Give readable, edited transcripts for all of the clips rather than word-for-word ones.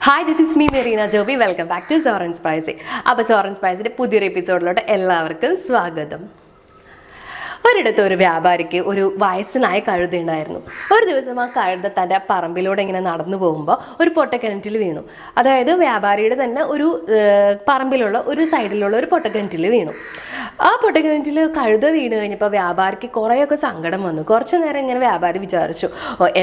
Hi, this is me, Marina Joby. Welcome back to Soya and Spicy. അപ്പോൾ Soya and Spicyയുടെ പുതിയൊരു എപ്പിസോഡിലോട്ട് എല്ലാവർക്കും സ്വാഗതം. ഒരിടത്ത് ഒരു വ്യാപാരിക്ക് ഒരു വയസ്സനായ കഴുതയുണ്ടായിരുന്നു. ഒരു ദിവസം ആ കഴുത തൻ്റെ പറമ്പിലൂടെ ഇങ്ങനെ നടന്നു പോകുമ്പോൾ ഒരു പൊട്ടക്കിണറ്റിൽ വീണു. അതായത് വ്യാപാരിയുടെ തന്നെ ഒരു പറമ്പിലുള്ള ഒരു സൈഡിലുള്ള ഒരു പൊട്ടക്കിണറ്റിൽ വീണു. ആ പൊട്ടക്കിണറ്റിൽ കഴുത വീണ് കഴിഞ്ഞപ്പോൾ വ്യാപാരിക്ക് കുറേയൊക്കെ സങ്കടം വന്നു. കുറച്ച് നേരം ഇങ്ങനെ വ്യാപാരി വിചാരിച്ചു,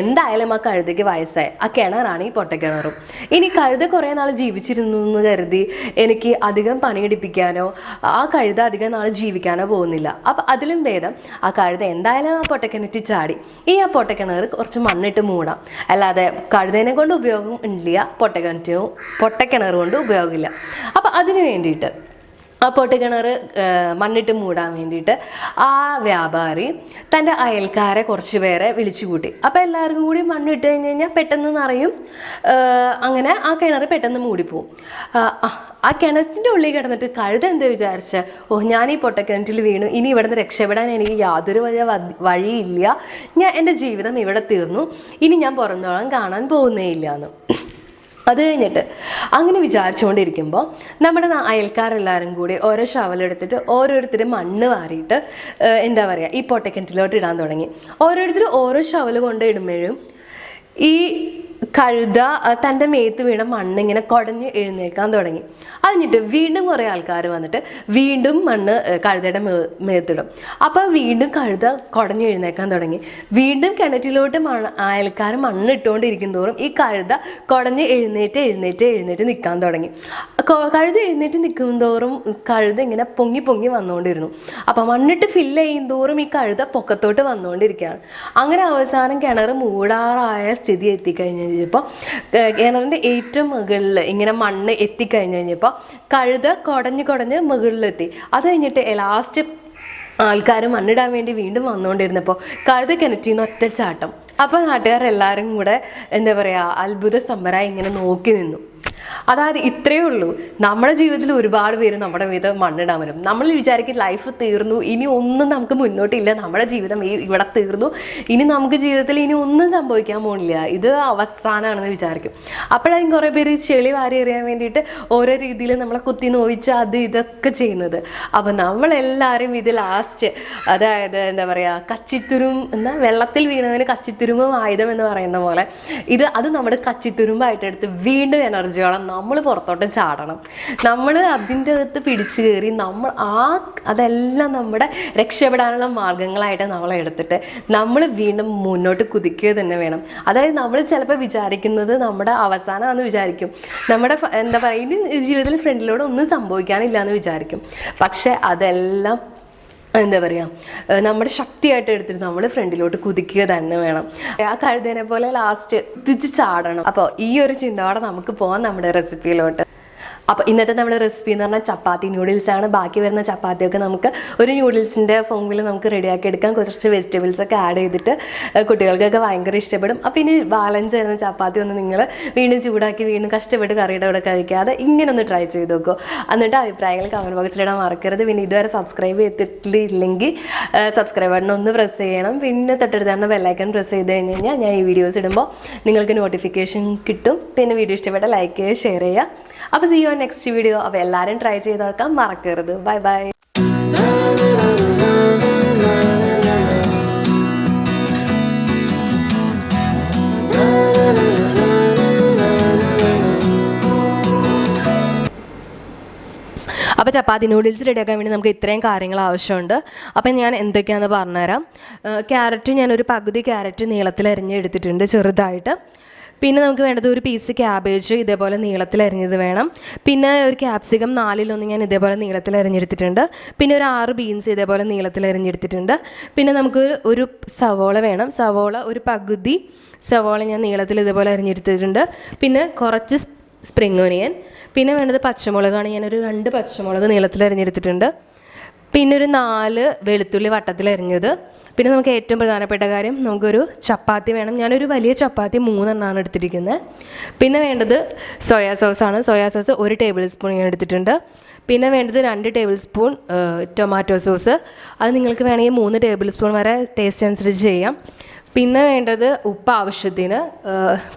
എന്തായാലും ആ കഴുതയ്ക്ക് വയസ്സായി, ആ കിണറാണ് ഈ പൊട്ടക്കിണറും. ഇനി കഴുത കുറേ നാൾ ജീവിച്ചിരുന്നു എന്ന് കരുതി എനിക്ക് അധികം പണിയെടുപ്പിക്കാനോ ആ കഴുത അധികം നാൾ ജീവിക്കാനോ പോകുന്നില്ല. അപ്പം അതിലും ഭേദം ആ കഴുത എന്തായാലും ആ പൊട്ടക്കിണറ്റിൽ ചാടി. ഈ ആ പൊട്ടക്കിണർ കുറച്ച് മണ്ണിട്ട് മൂടാം, അല്ലാതെ കഴുതേനെ കൊണ്ട് ഉപയോഗം ഇല്ല, പൊട്ടക്കിണർ കൊണ്ട് ഉപയോഗമില്ല. അപ്പം അതിന് വേണ്ടിയിട്ട് ആ പൊട്ടക്കിണർ മണ്ണിട്ട് മൂടാൻ വേണ്ടിയിട്ട് ആ വ്യാപാരി തൻ്റെ അയൽക്കാരെ കുറച്ച് പേരെ വിളിച്ചു കൂട്ടി. അപ്പോൾ എല്ലാവർക്കും കൂടി മണ്ണിട്ട് കഴിഞ്ഞ് കഴിഞ്ഞാൽ പെട്ടെന്ന് നിറയും, അങ്ങനെ ആ കിണർ പെട്ടെന്ന് മൂടിപ്പോവും. ആ കിണറ്റിൻ്റെ ഉള്ളിൽ കിടന്നിട്ട് കഴുത എന്താ വിചാരിച്ച്, ഞാൻ ഈ പൊട്ടക്കിണറ്റിൽ വീണു, ഇനി ഇവിടെ നിന്ന് രക്ഷപ്പെടാൻ എനിക്ക് യാതൊരു വഴിയില്ല, എൻ്റെ ജീവിതം ഇവിടെ തീർന്നു, ഇനി ഞാൻ പുറന്തോളം കാണാൻ പോകുന്നേ ഇല്ല എന്ന്. അത് കഴിഞ്ഞിട്ട് അങ്ങനെ വിചാരിച്ചുകൊണ്ടിരിക്കുമ്പോൾ നമ്മുടെ അയൽക്കാരെല്ലാവരും കൂടി ഓരോ ഷവലെടുത്തിട്ട് ഓരോരുത്തരും മണ്ണ് വാരിയിട്ട് എന്താ പറയുക ഈ പൊട്ടക്കിണറ്റിലോട്ട് ഇടാൻ തുടങ്ങി. ഓരോരുത്തർ ഓരോ ഷവൽ കൊണ്ട് ഇടുമ്പോഴും ഈ കഴുത തൻ്റെ മേത്ത് വീണ മണ്ണിങ്ങനെ കുടഞ്ഞ് എഴുന്നേൽക്കാൻ തുടങ്ങി. അതിഞ്ഞിട്ട് വീണ്ടും കുറേ ആൾക്കാർ വന്നിട്ട് വീണ്ടും മണ്ണ് കഴുതയുടെ മേത്തിടും. അപ്പോൾ വീണ്ടും കഴുത കുടഞ്ഞ് എഴുന്നേൽക്കാൻ തുടങ്ങി. വീണ്ടും കിണറ്റിലോട്ട് അയൽക്കാർ മണ്ണ് ഇട്ടുകൊണ്ടിരിക്കും തോറും ഈ കഴുത കുടഞ്ഞ് എഴുന്നേറ്റ് നിൽക്കാൻ തുടങ്ങി. കഴുത എഴുന്നേറ്റ് നിൽക്കും തോറും കഴുത ഇങ്ങനെ പൊങ്ങി വന്നുകൊണ്ടിരുന്നു. അപ്പോൾ മണ്ണിട്ട് ഫില്ല് ചെയ്യും തോറും ഈ കഴുത പൊക്കത്തോട്ട് വന്നുകൊണ്ടിരിക്കുകയാണ്. അങ്ങനെ അവസാനം കിണർ മൂടാറായ സ്ഥിതി എത്തിക്കഴിഞ്ഞപ്പോൾ കിണറിൻ്റെ ഏറ്റവും മുകളിൽ ഇങ്ങനെ മണ്ണ് എത്തിക്കഴിഞ്ഞപ്പോൾ കഴുത കുടഞ്ഞ് മുകളിലെത്തി. അത് കഴിഞ്ഞിട്ട് ലാസ്റ്റ് ആൾക്കാർ മണ്ണിടാൻ വേണ്ടി വീണ്ടും വന്നുകൊണ്ടിരുന്നപ്പോൾ കഴുത കിണറ്റിൽ നിന്ന് ഒറ്റച്ചാട്ടം. അപ്പോൾ നാട്ടുകാരെല്ലാവരും കൂടെ എന്താ പറയുക അത്ഭുത സ്തംഭരായി ഇങ്ങനെ നോക്കി നിന്നു. അതായത് ഇത്രയേ ഉള്ളൂ, നമ്മുടെ ജീവിതത്തിൽ ഒരുപാട് പേര് നമ്മുടെ വീട് മണ്ണിടാൻ വരും. നമ്മൾ വിചാരിക്കും ലൈഫ് തീർന്നു, ഇനി ഒന്നും നമുക്ക് മുന്നോട്ടില്ല, നമ്മുടെ ജീവിതം ഇവിടെ തീർന്നു, ഇനി നമുക്ക് ജീവിതത്തിൽ ഇനി ഒന്നും സംഭവിക്കാൻ പോകുന്നില്ല, ഇത് അവസാനമാണെന്ന് വിചാരിക്കും. അപ്പോഴായിരിക്കും കുറേ പേര് ചെളി വാരി എറിയാൻ വേണ്ടിയിട്ട് ഓരോ രീതിയിൽ നമ്മളെ കുത്തി നോവിച്ച് അത് ഇതൊക്കെ ചെയ്യുന്നത്. അപ്പം നമ്മളെല്ലാവരും ഇത് ലാസ്റ്റ് അതായത് എന്താ പറയുക കച്ചിത്തുരും എന്നാൽ വെള്ളത്തിൽ വീണവന് കച്ചിത്തുരുമ്പും ആയുധം എന്ന് പറയുന്ന പോലെ അത് നമ്മുടെ കച്ചിത്തുരുമ്പായിട്ട് എടുത്ത് വീണ്ടും എനർജിയോടെ നമ്മൾ പുറത്തോട്ട് ചാടണം. നമ്മൾ അതിൻ്റെ അകത്ത് പിടിച്ചു കയറി അതെല്ലാം നമ്മുടെ രക്ഷപ്പെടാനുള്ള മാർഗങ്ങളായിട്ട് നമ്മളെ എടുത്തിട്ട് നമ്മൾ വീണ്ടും മുന്നോട്ട് കുതിക്കുക തന്നെ വേണം. അതായത് നമ്മൾ ചിലപ്പോൾ വിചാരിക്കുന്നത് നമ്മുടെ അവസാനമാണെന്ന് വിചാരിക്കും, നമ്മുടെ എന്താ പറയുക ഇനി ജീവിതത്തിൽ ഫ്രണ്ടിലൂടെ ഒന്നും സംഭവിക്കാനില്ല എന്ന് വിചാരിക്കും. പക്ഷെ അതെല്ലാം എന്താ പറയുക നമ്മുടെ ശക്തിയായിട്ട് എടുത്തിട്ട് നമ്മൾ ഫ്രണ്ടിലോട്ട് കുതിക്കുക തന്നെ വേണം. ആ കഴുതേനെ പോലെ ലാസ്റ്റ് തിരിച്ച് ചാടണം. അപ്പോൾ ഈ ഒരു ചിന്തയോടെ നമുക്ക് പോകാം നമ്മുടെ റെസിപ്പിയിലോട്ട്. അപ്പോൾ ഇന്നത്തെ നമ്മുടെ റെസിപ്പി എന്ന് പറഞ്ഞാൽ ചപ്പാത്തി നൂഡിൽസാണ്. ബാക്കി വരുന്ന ചപ്പാത്തിയൊക്കെ നമുക്ക് ഒരു നൂഡിൽസിൻ്റെ ഫോമിൽ നമുക്ക് റെഡിയാക്കി എടുക്കാം. കുറച്ച് വെജിറ്റബിൾസൊക്കെ ആഡ് ചെയ്തിട്ട് കുട്ടികൾക്കൊക്കെ ഭയങ്കര ഇഷ്ടപ്പെടും. അപ്പോൾ ഇനി ബാലൻസ് വരുന്ന ചപ്പാത്തി ഒന്ന് നിങ്ങൾ വീണ്ടും ചൂടാക്കി വീണ്ടും കഷ്ടപ്പെട്ട് കറിയുടെ കൂടെ കഴിക്കാതെ ഇങ്ങനെ ഒന്ന് ട്രൈ ചെയ്ത് നോക്കൂ. എന്നിട്ട് അഭിപ്രായങ്ങൾ കമൻറ്റ് ബോക്സിലിടാൻ മറക്കരുത്. പിന്നെ ഇതുവരെ സബ്സ്ക്രൈബ് ചെയ്തിട്ടില്ലെങ്കിൽ സബ്സ്ക്രൈബ് ബട്ടൺ ഒന്ന് പ്രസ് ചെയ്യണം. പിന്നെ തൊട്ടടുത്താണ് ബെല്ലൈക്കൺ പ്രസ് ചെയ്ത് കഴിഞ്ഞ് കഴിഞ്ഞാൽ ഞാൻ ഈ വീഡിയോസ് ഇടുമ്പോൾ നിങ്ങൾക്ക് നോട്ടിഫിക്കേഷൻ കിട്ടും. പിന്നെ വീഡിയോ ഇഷ്ടപ്പെട്ട ലൈക്ക് ചെയ്യുക, ഷെയർ ചെയ്യുക. അപ്പോൾ see you on next video. അപ്പോൾ എല്ലാവരും ട്രൈ ചെയ്ത് നോക്കാം, മറക്കരുത്. Bye bye. അപ്പോൾ ചപ്പാത്തി നൂഡിൽസ് റെഡിയാക്കാൻ വേണ്ടി നമുക്ക് ഇത്രയും കാര്യങ്ങൾ ആവശ്യമുണ്ട്. അപ്പം ഞാൻ എന്തൊക്കെയാണെന്ന് പറഞ്ഞുതരാം. ക്യാരറ്റ് ഞാനൊരു പകുതി ക്യാരറ്റ് നീളത്തിൽ അരിഞ്ഞെടുത്തിട്ടുണ്ട് ചെറുതായിട്ട്. പിന്നെ നമുക്ക് വേണ്ടത് ഒരു പീസ് ക്യാബേജ് ഇതേപോലെ നീളത്തിൽ അരിഞ്ഞത് വേണം. പിന്നെ ഒരു ക്യാപ്സിക്കം 4-1 ഞാൻ ഇതേപോലെ നീളത്തിൽ അരിഞ്ഞെടുത്തിട്ടുണ്ട്. പിന്നെ ഒരു 6 ബീൻസ് ഇതേപോലെ നീളത്തിൽ അരിഞ്ഞെടുത്തിട്ടുണ്ട്. പിന്നെ നമുക്ക് ഒരു സവോള വേണം. സവോള ഒരു പകുതി സവോള ഞാൻ നീളത്തിൽ ഇതേപോലെ അരിഞ്ഞെടുത്തിട്ടുണ്ട്. പിന്നെ കുറച്ച് സ്പ്രിംഗ് ഒനിയൻ. പിന്നെ വേണ്ടത് പച്ചമുളകാണ്. ഞാനൊരു 2 പച്ചമുളക് നീളത്തിൽ അരിഞ്ഞെടുത്തിട്ടുണ്ട്. പിന്നെ ഒരു 4 വെളുത്തുള്ളി വട്ടത്തിൽ അരിഞ്ഞത്. പിന്നെ നമുക്ക് ഏറ്റവും പ്രധാനപ്പെട്ട കാര്യം നമുക്കൊരു ചപ്പാത്തി വേണം. ഞാനൊരു വലിയ ചപ്പാത്തി 3 എണ്ണമാണ് എടുത്തിരിക്കുന്നത്. പിന്നെ വേണ്ടത് സോയാ സോസാണ്. സോയാ സോസ് 1 ടേബിൾ സ്പൂൺ ഞാൻ എടുത്തിട്ടുണ്ട്. പിന്നെ വേണ്ടത് 2 ടേബിൾ സ്പൂൺ ടൊമാറ്റോ സോസ്. അത് നിങ്ങൾക്ക് വേണമെങ്കിൽ 3 ടേബിൾ സ്പൂൺ വരെ ടേസ്റ്റ് അനുസരിച്ച് ചെയ്യാം. പിന്നെ വേണ്ടത് ഉപ്പ് ആവശ്യത്തിന്,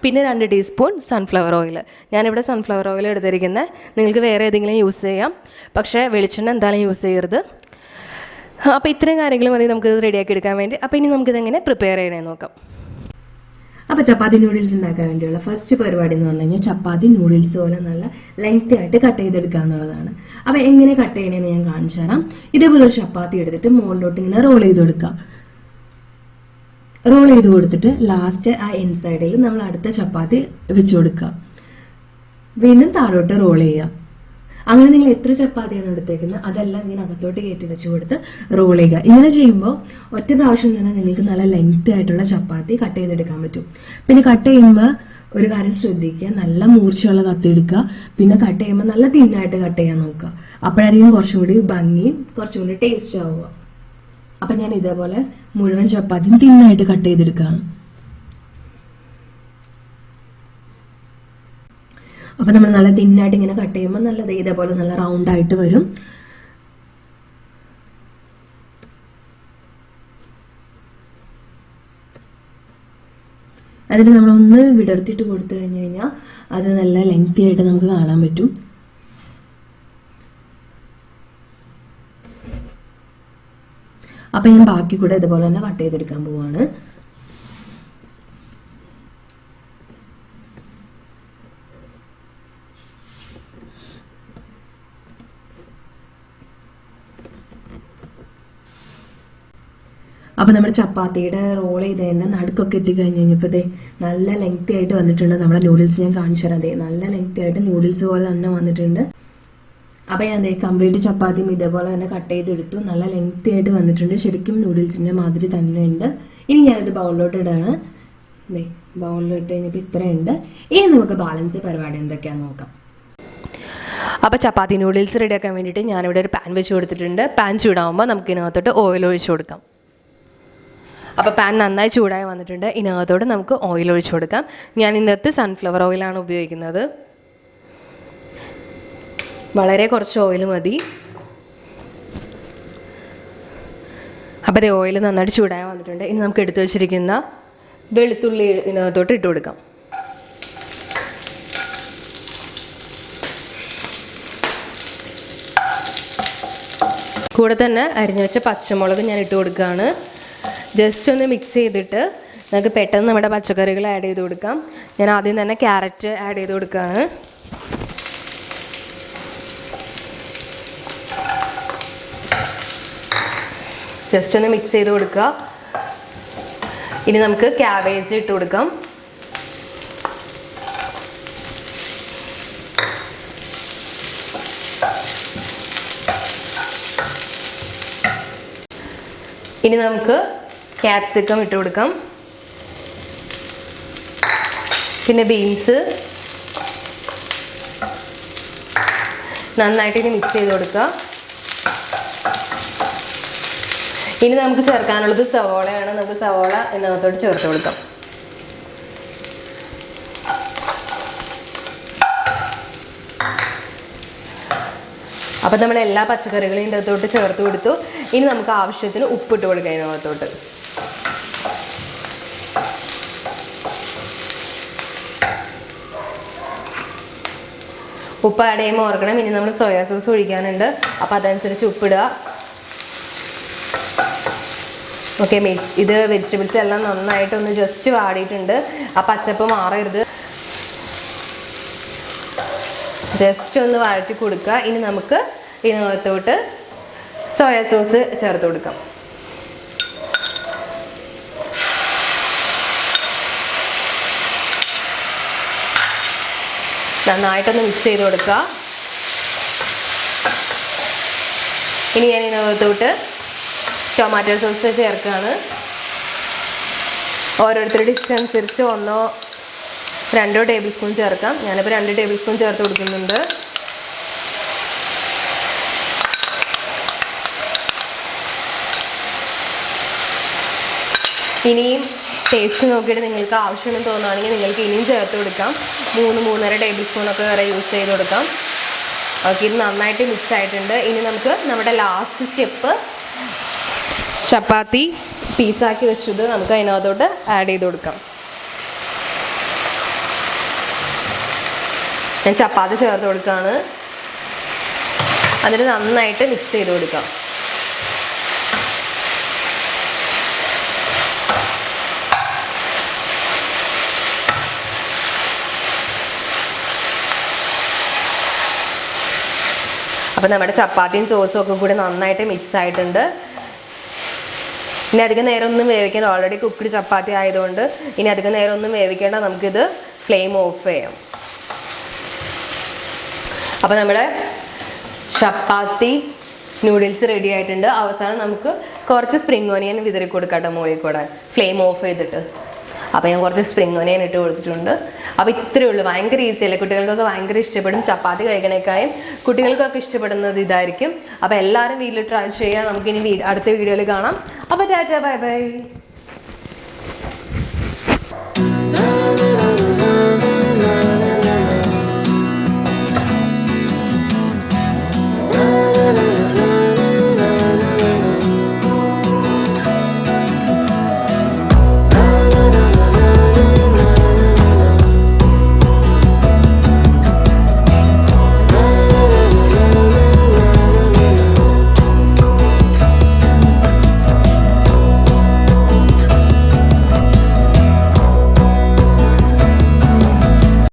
പിന്നെ 2 ടീസ്പൂൺ സൺഫ്ലവർ ഓയിൽ. ഞാനിവിടെ സൺഫ്ലവർ ഓയിൽ എടുത്തിരിക്കുന്നത്. നിങ്ങൾക്ക് വേറെ ഏതെങ്കിലും യൂസ് ചെയ്യാം, പക്ഷേ വെളിച്ചെണ്ണ എന്തായാലും യൂസ് ചെയ്യരുത്. അപ്പോൾ ഇത്രയും കാര്യങ്ങൾ മതി നമുക്കിത് റെഡിയാക്കി എടുക്കാൻ വേണ്ടി. അപ്പോൾ ഇനി നമുക്കിതെങ്ങനെ പ്രിപ്പയർ ചെയ്യണമെന്ന് നോക്കാം. അപ്പോൾ ചപ്പാത്തി നൂഡിൽസ് ഉണ്ടാക്കാൻ വേണ്ടിയുള്ള ഫസ്റ്റ് പരിപാടി എന്ന് പറഞ്ഞു കഴിഞ്ഞാൽ ചപ്പാത്തി നൂഡിൽസ് പോലെ നല്ല ലെങ്തി ആയിട്ട് കട്ട് ചെയ്തെടുക്കുക എന്നുള്ളതാണ്. അപ്പോൾ എങ്ങനെ കട്ട് ചെയ്യണമെന്ന് ഞാൻ കാണിച്ചു തരാം. ഇതേപോലെ ഒരു ചപ്പാത്തി എടുത്തിട്ട് മുകളിലോട്ട് ഇങ്ങനെ റോൾ ചെയ്ത് കൊടുക്കുക. റോൾ ചെയ്ത് കൊടുത്തിട്ട് ലാസ്റ്റ് ആ ഇൻസൈഡിൽ നമ്മൾ അടുത്ത ചപ്പാത്തി വെച്ച് കൊടുക്കുക. വീണ്ടും താഴോട്ട് റോൾ ചെയ്യുക. അങ്ങനെ നിങ്ങൾ എത്ര ചപ്പാത്തിയാണ് എടുത്തേക്കുന്നത് അതെല്ലാം ഇങ്ങനെ അകത്തോട്ട് കയറ്റി വെച്ച് കൊടുത്ത് റോൾ ചെയ്യുക. ഇങ്ങനെ ചെയ്യുമ്പോൾ ഒറ്റ പ്രാവശ്യം തന്നെ നിങ്ങൾക്ക് നല്ല ലെങ്തി ആയിട്ടുള്ള ചപ്പാത്തി കട്ട് ചെയ്തെടുക്കാൻ പറ്റും. പിന്നെ കട്ട് ചെയ്യുമ്പോൾ ഒരു കാര്യം ശ്രദ്ധിക്കുക, നല്ല മൂർച്ചയുള്ള കത്തി എടുക്കുക. പിന്നെ കട്ട് ചെയ്യുമ്പോൾ നല്ല തിന്നായിട്ട് കട്ട് ചെയ്യാൻ നോക്കുക. അപ്പോഴായിരിക്കും കുറച്ചും കൂടി ഭംഗിയും കുറച്ചും കൂടി ടേസ്റ്റ് ആവുക. അപ്പം ഞാൻ ഇതേപോലെ മുഴുവൻ ചപ്പാത്തിയും തിന്നായിട്ട് കട്ട് ചെയ്തെടുക്കുകയാണ്. അപ്പം നമ്മൾ നല്ല തിന്നായിട്ട് ഇങ്ങനെ കട്ട് ചെയ്യുമ്പോൾ നല്ലത് ഇതേപോലെ നല്ല റൗണ്ടായിട്ട് വരും. അതിന് നമ്മളൊന്ന് വിടർത്തിയിട്ട് കൊടുത്തു കഴിഞ്ഞു കഴിഞ്ഞാൽ അത് നല്ല ലെങ്തി ആയിട്ട് നമുക്ക് കാണാൻ പറ്റും. അപ്പം ഞാൻ ബാക്കി കൂടെ ഇതുപോലെ തന്നെ കട്ട് ചെയ്തെടുക്കാൻ പോവാണ്. അപ്പം നമ്മുടെ ചപ്പാത്തിയുടെ റോൾ ചെയ്ത് തന്നെ നടുക്കൊക്കെ എത്തിക്കഴിഞ്ഞ് കഴിഞ്ഞപ്പോൾ നല്ല ലെങ്തി ആയിട്ട് വന്നിട്ടുണ്ട്. നമ്മുടെ നൂഡിൽസ് ഞാൻ കാണിച്ചു തരാം. നല്ല ലെങ്തി ആയിട്ട് നൂഡിൽസ് പോലെ തന്നെ വന്നിട്ടുണ്ട്. അപ്പം ഞാൻ കംപ്ലീറ്റ് ചപ്പാത്തിയും ഇതേപോലെ തന്നെ കട്ട് ചെയ്തെടുത്തു. നല്ല ലെങ്തി ആയിട്ട് വന്നിട്ടുണ്ട്. ശരിക്കും നൂഡിൽസിൻ്റെ മാതിരി തന്നെ ഉണ്ട്. ഇനി ഞാനിത് ബൗളിലോട്ട് ഇടാണ്. ബൗളിലിട്ട് കഴിഞ്ഞപ്പോൾ ഇത്രയുണ്ട്. ഇനി നമുക്ക് ബാലൻസ് പരിപാടി എന്തൊക്കെയാണെന്ന് നോക്കാം. അപ്പോൾ ചപ്പാത്തി നൂഡിൽസ് റെഡിയാക്കാൻ വേണ്ടിയിട്ട് ഞാനിവിടെ ഒരു പാൻ വെച്ച് കൊടുത്തിട്ടുണ്ട്. പാൻ ചൂടാകുമ്പോൾ നമുക്ക് ഇതിനകത്തോട്ട് ഓയിൽ ഒഴിച്ച് കൊടുക്കാം. അപ്പോൾ പാൻ നന്നായി ചൂടായി വന്നിട്ടുണ്ട്. ഇതിനകത്തോട്ട് നമുക്ക് ഓയിൽ ഒഴിച്ച് കൊടുക്കാം. ഞാൻ ഇതിനകത്ത് സൺഫ്ലവർ ഓയിലാണ് ഉപയോഗിക്കുന്നത്. വളരെ കുറച്ച് ഓയിൽ മതി. അപ്പോൾ ഇത് ഓയിൽ നന്നായിട്ട് ചൂടായി വന്നിട്ടുണ്ട്. ഇനി നമുക്ക് എടുത്തു വെച്ചിരിക്കുന്ന വെളുത്തുള്ളി ഇതിനകത്തോട്ട് ഇട്ട് കൊടുക്കാം. കൂടെ തന്നെ അരിഞ്ഞു വെച്ച പച്ചമുളക് ഞാൻ ഇട്ട് കൊടുക്കുകയാണ്. ജസ്റ്റ് ഒന്ന് മിക്സ് ചെയ്തിട്ട് നമുക്ക് പെട്ടെന്ന് നമ്മുടെ പച്ചക്കറികൾ ആഡ് ചെയ്ത് കൊടുക്കാം. ഞാൻ ആദ്യം തന്നെ ക്യാരറ്റ് ആഡ് ചെയ്ത് കൊടുക്കുകയാണ്. ജസ്റ്റ് ഒന്ന് മിക്സ് ചെയ്ത് കൊടുക്കുക. ഇനി നമുക്ക് ക്യാബേജ് ഇട്ട് കൊടുക്കാം. ഇനി നമുക്ക് ക്യാപ്സിക്കം ഇട്ട് കൊടുക്കാം. പിന്നെ ബീൻസ് നന്നായിട്ട് ഇനി മിക്സ് ചെയ്ത് കൊടുക്കുക. ഇനി നമുക്ക് ചേർക്കാനുള്ളത് സവോളയാണ്. നമുക്ക് സവോള ഇതിനകത്തോട്ട് ചേർത്ത് കൊടുക്കാം. അപ്പം നമ്മൾ എല്ലാ പച്ചക്കറികളും ഇതിൻ്റെ അകത്തോട്ട് ചേർത്ത് കൊടുത്തു. ഇനി നമുക്ക് ആവശ്യത്തിന് ഉപ്പിട്ട് കൊടുക്കാം ഇതിനകത്തോട്ട്. ഉപ്പ് ആഡ് ചെയ്യുമ്പോൾ ഓർക്കണം, ഇനി നമ്മൾ സോയാ സോസ് ഒഴിക്കാനുണ്ട്. അപ്പോൾ അതനുസരിച്ച് ഉപ്പിടുക. ഓക്കെ, ഇത് വെജിറ്റബിൾസ് എല്ലാം നന്നായിട്ടൊന്ന് ജസ്റ്റ് വാടിയിട്ടുണ്ട്. ആ പച്ചപ്പ് മാറരുത്. ജസ്റ്റ് ഒന്ന് വഴറ്റി കൊടുക്കുക. ഇനി നമുക്ക് ഇതിനകത്തോട്ട് സോയാ സോസ് ചേർത്ത് കൊടുക്കാം. നന്നായിട്ടൊന്ന് മിക്സ് ചെയ്ത് കൊടുക്കുക. ഇനി ഞാൻ ഇതിനകത്തോട്ട് ടൊമാറ്റോ സോസ് ചേർക്കുകയാണ്. ഓരോരുത്തരുടെ ഇഷ്ടമനുസരിച്ച് 1-2 ടേബിൾ സ്പൂൺ ചേർക്കാം. ഞാനിപ്പോൾ 2 ടേബിൾ സ്പൂൺ ചേർത്ത് കൊടുക്കുന്നുണ്ട്. ഇനിയും ടേസ്റ്റ് നോക്കിയിട്ട് നിങ്ങൾക്ക് ആവശ്യമെന്ന് തോന്നുകയാണെങ്കിൽ നിങ്ങൾക്ക് ഇനിയും ചേർത്ത് കൊടുക്കാം. 3-3.5 ടേബിൾ സ്പൂണൊക്കെ വരെ യൂസ് ചെയ്ത് കൊടുക്കാം. ഓക്കെ, ഇത് നന്നായിട്ട് മിക്സ് ആയിട്ടുണ്ട്. ഇനി നമുക്ക് നമ്മുടെ ലാസ്റ്റ് സ്റ്റെപ്പ് ചപ്പാത്തി പീസാക്കി വെച്ചത് നമുക്ക് അതിനകത്തോട്ട് ആഡ് ചെയ്ത് കൊടുക്കാം. ഞാൻ ചപ്പാത്തി ചേർത്ത് കൊടുക്കുകയാണ്. അതിന് നന്നായിട്ട് മിക്സ് ചെയ്ത് കൊടുക്കാം. അപ്പം നമ്മുടെ ചപ്പാത്തിയും സോസും ഒക്കെ കൂടി നന്നായിട്ട് മിക്സ് ആയിട്ടുണ്ട്. ഇനി അധികം നേരം ഒന്നും വേവിക്കേണ്ട, ഓൾറെഡി കുക്ക്ഡ് ചപ്പാത്തി ആയതുകൊണ്ട് ഇനി അധികം നേരം ഒന്നും വേവിക്കേണ്ട. നമുക്കിത് ഫ്ലെയിം ഓഫ് ചെയ്യാം. അപ്പോൾ നമ്മുടെ ചപ്പാത്തി നൂഡിൽസ് റെഡി ആയിട്ടുണ്ട്. അവസാനം നമുക്ക് കുറച്ച് സ്പ്രിംഗ് ഓനിയൻ വിതറി കൊടുക്കട്ടെ മുകളിൽ കൂടെ, ഫ്ലെയിം ഓഫ് ചെയ്തിട്ട്. അപ്പോൾ ഞാൻ കുറച്ച് സ്പ്രിംഗ് ഓനിയൻ ഇട്ട് കൊടുത്തിട്ടുണ്ട്. അപ്പോൾ ഇത്രയേ ഉള്ളൂ. ഭയങ്കര ഈസി അല്ലേ, കുട്ടികൾക്കൊക്കെ ഭയങ്കര ഇഷ്ടപ്പെടും. ചപ്പാത്തി കഴിക്കണേക്കായും കുട്ടികൾക്കൊക്കെ ഇഷ്ടപ്പെടുന്നത് ഇതായിരിക്കും. അപ്പോൾ എല്ലാവരും വീട്ടിൽ ട്രൈ ചെയ്യാം. നമുക്കിനി അടുത്ത വീഡിയോയിൽ കാണാം. അപ്പോൾ ടാറ്റാ, ബൈ ബൈ.